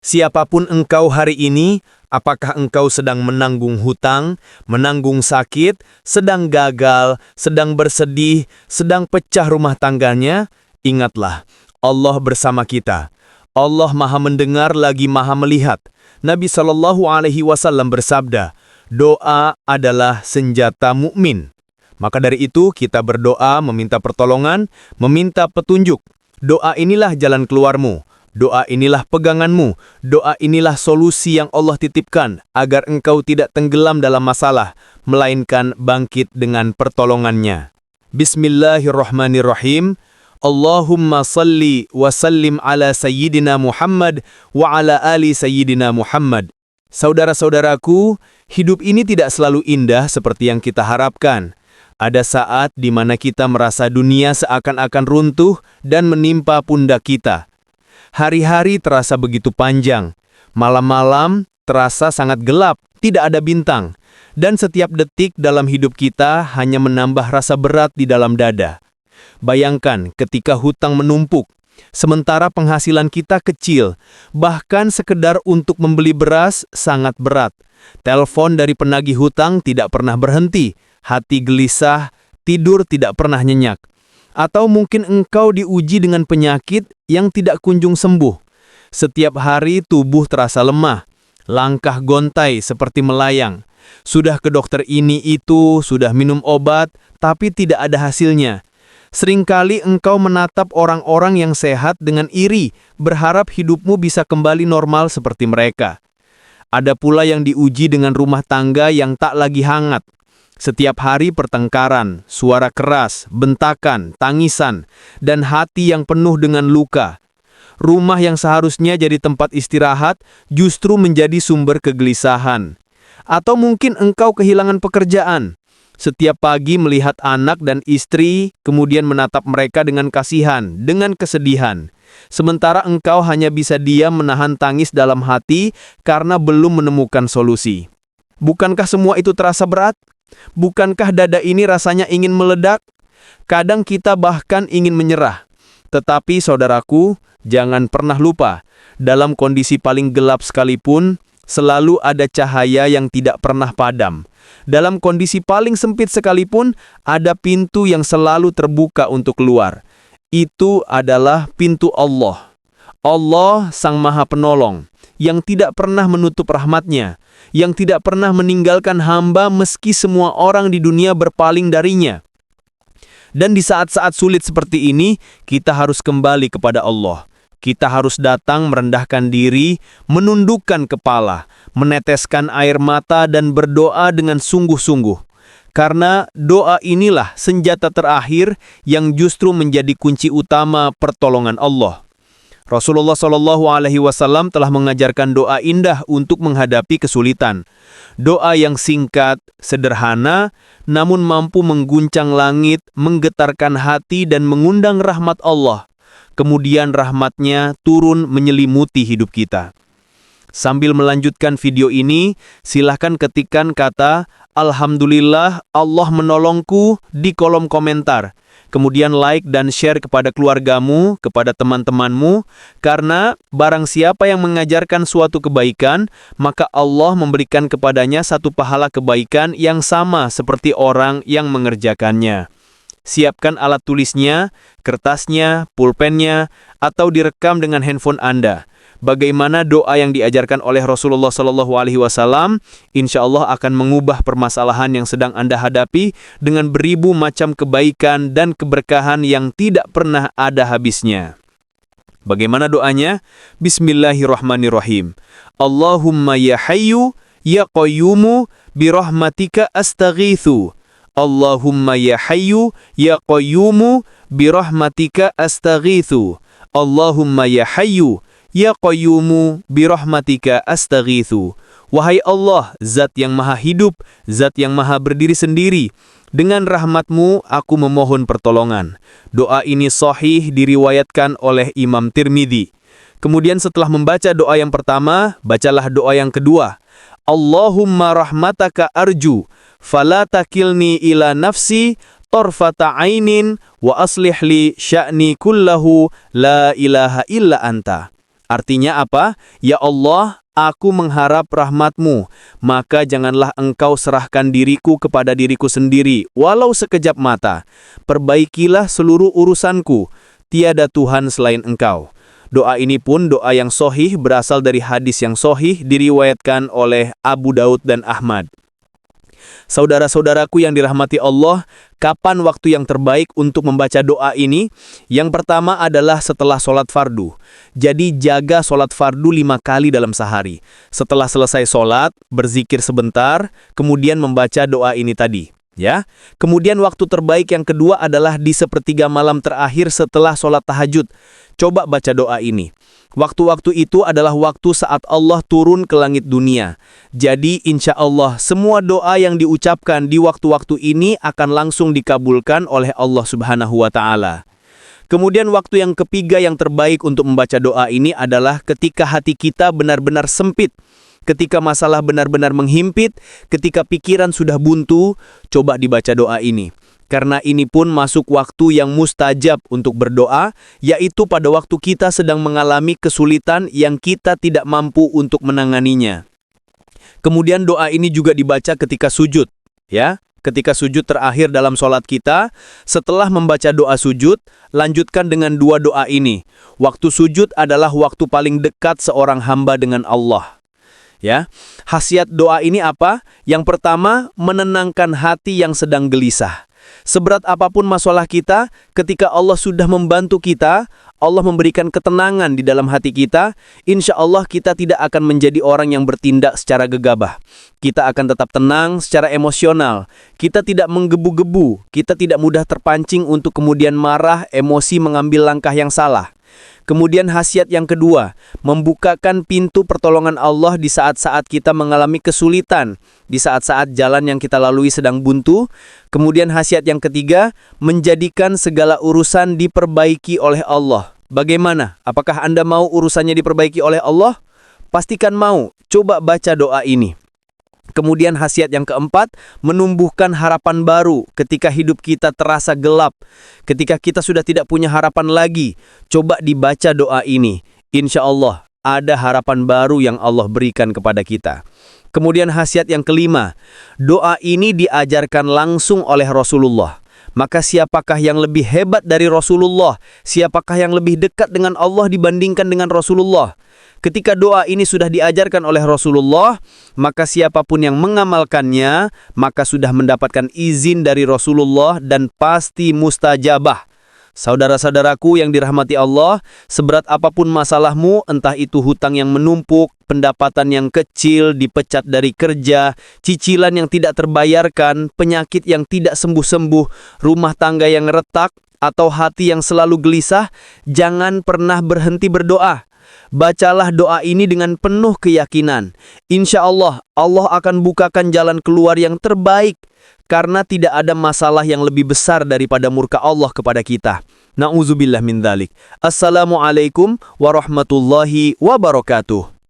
Siapapun engkau hari ini, apakah engkau sedang menanggung hutang, menanggung sakit, sedang gagal, sedang bersedih, sedang pecah rumah tangganya? Ingatlah, Allah bersama kita. Allah Maha mendengar lagi Maha melihat. Nabi SAW bersabda, doa adalah senjata mukmin. Maka dari itu kita berdoa meminta pertolongan, meminta petunjuk. Doa inilah jalan keluarmu. Doa inilah peganganmu, doa inilah solusi yang Allah titipkan agar engkau tidak tenggelam dalam masalah, melainkan bangkit dengan pertolongannya. Bismillahirrahmanirrahim. Allahumma salli wa sallim ala Sayyidina Muhammad wa ala ali Sayyidina Muhammad. Saudara-saudaraku, hidup ini tidak selalu indah seperti yang kita harapkan. Ada saat di mana kita merasa dunia seakan-akan runtuh dan menimpa pundak kita. Hari-hari terasa begitu panjang, malam-malam terasa sangat gelap, tidak ada bintang, dan setiap detik dalam hidup kita hanya menambah rasa berat di dalam dada. Bayangkan ketika hutang menumpuk, sementara penghasilan kita kecil, bahkan sekedar untuk membeli beras sangat berat. Telepon dari penagih hutang tidak pernah berhenti, hati gelisah, tidur tidak pernah nyenyak. Atau mungkin engkau diuji dengan penyakit yang tidak kunjung sembuh. Setiap hari tubuh terasa lemah, langkah gontai seperti melayang. Sudah ke dokter ini itu, sudah minum obat, tapi tidak ada hasilnya. Seringkali engkau menatap orang-orang yang sehat dengan iri, berharap hidupmu bisa kembali normal seperti mereka. Ada pula yang diuji dengan rumah tangga yang tak lagi hangat. Setiap hari pertengkaran, suara keras, bentakan, tangisan, dan hati yang penuh dengan luka. Rumah yang seharusnya jadi tempat istirahat justru menjadi sumber kegelisahan. Atau mungkin engkau kehilangan pekerjaan. Setiap pagi melihat anak dan istri, kemudian menatap mereka dengan kasihan, dengan kesedihan. Sementara engkau hanya bisa diam menahan tangis dalam hati karena belum menemukan solusi. Bukankah semua itu terasa berat? Bukankah dada ini rasanya ingin meledak? Kadang kita bahkan ingin menyerah. Tetapi saudaraku, jangan pernah lupa, dalam kondisi paling gelap sekalipun, selalu ada cahaya yang tidak pernah padam. Dalam kondisi paling sempit sekalipun, ada pintu yang selalu terbuka untuk keluar. Itu adalah pintu Allah. Allah Sang Maha Penolong, yang tidak pernah menutup rahmat-Nya, yang tidak pernah meninggalkan hamba meski semua orang di dunia berpaling darinya. Dan di saat-saat sulit seperti ini, kita harus kembali kepada Allah. Kita harus datang merendahkan diri, menundukkan kepala, meneteskan air mata dan berdoa dengan sungguh-sungguh. Karena doa inilah senjata terakhir yang justru menjadi kunci utama pertolongan Allah. Rasulullah SAW telah mengajarkan doa indah untuk menghadapi kesulitan. Doa yang singkat, sederhana, namun mampu mengguncang langit, menggetarkan hati dan mengundang rahmat Allah. Kemudian rahmat-Nya turun menyelimuti hidup kita. Sambil melanjutkan video ini, silahkan ketikkan kata Alhamdulillah Allah menolongku di kolom komentar. Kemudian like dan share kepada keluargamu, kepada teman-temanmu, karena barang siapa yang mengajarkan suatu kebaikan, maka Allah memberikan kepadanya satu pahala kebaikan yang sama seperti orang yang mengerjakannya. Siapkan alat tulisnya, kertasnya, pulpennya, atau direkam dengan handphone Anda. Bagaimana doa yang diajarkan oleh Rasulullah SAW, insya Allah akan mengubah permasalahan yang sedang Anda hadapi dengan beribu macam kebaikan dan keberkahan yang tidak pernah ada habisnya. Bagaimana doanya? Bismillahirrahmanirrahim. Allahumma ya hayyu ya qayyumu birahmatika astaghithu. Allahumma ya hayyu ya qayyumu birahmatika astaghithu. Allahumma ya hayyu ya qayyumu birahmatika astaghithu. Wahai Allah, Zat yang maha hidup, Zat yang maha berdiri sendiri, dengan rahmat-Mu aku memohon pertolongan. Doa ini sahih diriwayatkan oleh Imam Tirmidzi. Kemudian setelah membaca doa yang pertama, bacalah doa yang kedua. Allahumma rahmataka arju, fala takilni ila nafsi, tarfata ainin, wa aslih li sya'ni kullahu, la ilaha illa anta. Artinya apa? Ya Allah, aku mengharap rahmat-Mu, maka janganlah Engkau serahkan diriku kepada diriku sendiri, walau sekejap mata. Perbaikilah seluruh urusanku, tiada Tuhan selain Engkau. Doa ini pun doa yang sahih berasal dari hadis yang sahih diriwayatkan oleh Abu Daud dan Ahmad. Saudara-saudaraku yang dirahmati Allah, kapan waktu yang terbaik untuk membaca doa ini? Yang pertama adalah setelah sholat fardu. Jadi jaga sholat fardu 5 kali dalam sehari. Setelah selesai sholat, berzikir sebentar, kemudian membaca doa ini tadi. Ya. Kemudian waktu terbaik yang kedua adalah di sepertiga malam terakhir setelah sholat tahajud. Coba baca doa ini. Waktu-waktu itu adalah waktu saat Allah turun ke langit dunia. Jadi insya Allah semua doa yang diucapkan di waktu-waktu ini akan langsung dikabulkan oleh Allah Subhanahu wa Ta'ala. Kemudian waktu yang ketiga yang terbaik untuk membaca doa ini adalah ketika hati kita benar-benar sempit. Ketika masalah benar-benar menghimpit, ketika pikiran sudah buntu, coba dibaca doa ini. Karena ini pun masuk waktu yang mustajab untuk berdoa, yaitu pada waktu kita sedang mengalami kesulitan yang kita tidak mampu untuk menanganinya. Kemudian doa ini juga dibaca ketika sujud, ya. Ketika sujud terakhir dalam sholat kita, setelah membaca doa sujud, lanjutkan dengan 2 doa ini. Waktu sujud adalah waktu paling dekat seorang hamba dengan Allah. Ya, khasiat doa ini apa? Yang pertama, menenangkan hati yang sedang gelisah. Seberat apapun masalah kita, ketika Allah sudah membantu kita, Allah memberikan ketenangan di dalam hati kita, insya Allah kita tidak akan menjadi orang yang bertindak secara gegabah. Kita akan tetap tenang secara emosional. Kita tidak menggebu-gebu, kita tidak mudah terpancing untuk kemudian marah, emosi mengambil langkah yang salah. Kemudian khasiat yang kedua, membukakan pintu pertolongan Allah di saat-saat kita mengalami kesulitan, di saat-saat jalan yang kita lalui sedang buntu. Kemudian khasiat yang ketiga, menjadikan segala urusan diperbaiki oleh Allah. Bagaimana? Apakah Anda mau urusannya diperbaiki oleh Allah? Pastikan mau. Coba baca doa ini. Kemudian khasiat yang keempat, menumbuhkan harapan baru ketika hidup kita terasa gelap. Ketika kita sudah tidak punya harapan lagi, coba dibaca doa ini. Insya Allah, ada harapan baru yang Allah berikan kepada kita. Kemudian khasiat yang kelima, doa ini diajarkan langsung oleh Rasulullah. Maka siapakah yang lebih hebat dari Rasulullah? Siapakah yang lebih dekat dengan Allah dibandingkan dengan Rasulullah? Ketika doa ini sudah diajarkan oleh Rasulullah, maka siapapun yang mengamalkannya, maka sudah mendapatkan izin dari Rasulullah dan pasti mustajabah. Saudara-saudaraku yang dirahmati Allah, seberat apapun masalahmu, entah itu hutang yang menumpuk, pendapatan yang kecil, dipecat dari kerja, cicilan yang tidak terbayarkan, penyakit yang tidak sembuh-sembuh, rumah tangga yang retak, atau hati yang selalu gelisah, jangan pernah berhenti berdoa. Bacalah doa ini dengan penuh keyakinan. Insya Allah, Allah akan bukakan jalan keluar yang terbaik. Karena tidak ada masalah yang lebih besar daripada murka Allah kepada kita. Na'udzubillah min dzalik. Assalamualaikum warahmatullahi wabarakatuh.